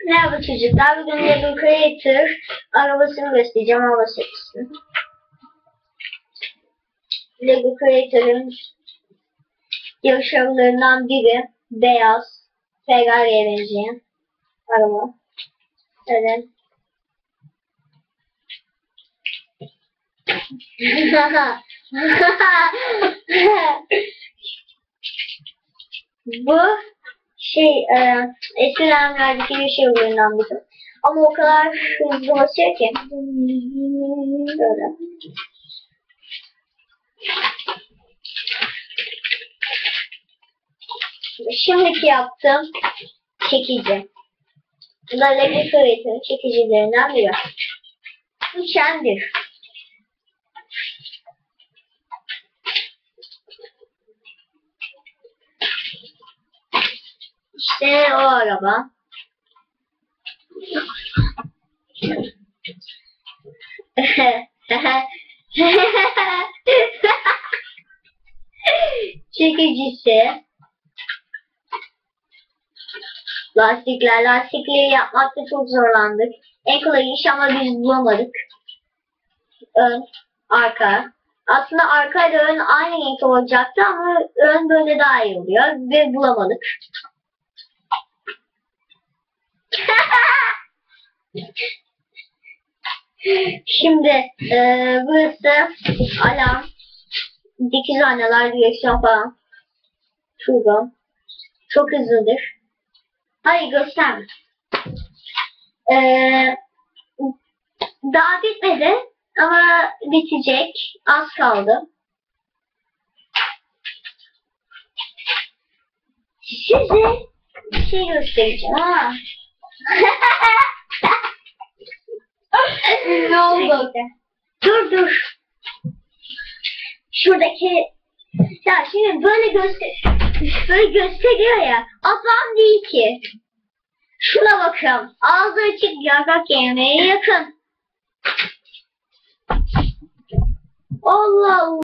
Merhaba çocuklar. Bugün Lego Creator arabasını göstereceğim. Araba serisini. Lego Creator'ın yarış arabalarından biri beyaz Ferrari'ye benzeyen araba. Evet. Bu eski dönemlerdeki yarış arabalarından biri. Ama o kadar hızlı basıyor ki. Böyle. Şimdiki yaptığım çekici. Bu da Lego Creator'ın çekicilerinden biri. Uçandır. İşte o araba. Çekicisi. Lastikleri yapmakta çok zorlandık. En kolay iş ama biz bulamadık. Ön, arka. Aslında arka ile ön aynı renk olacaktı ama ön böyle daha iyi oluyor ve bulamadık. Şimdi burası alarm, dikiz aynalar, direksiyon falan. Şurada. Çok hızlıdır. Hayır gösterme. Daha bitmedi ama bitecek. Az kaldı. Size bir şey göstereceğim. Ha. Ne oldu? Dur. Şuradaki ya şimdi böyle gösteriyor ya. Aslan değil ki. Şuna bakın. Ağzı açık yaprak yemeye yakın. Allah Allah.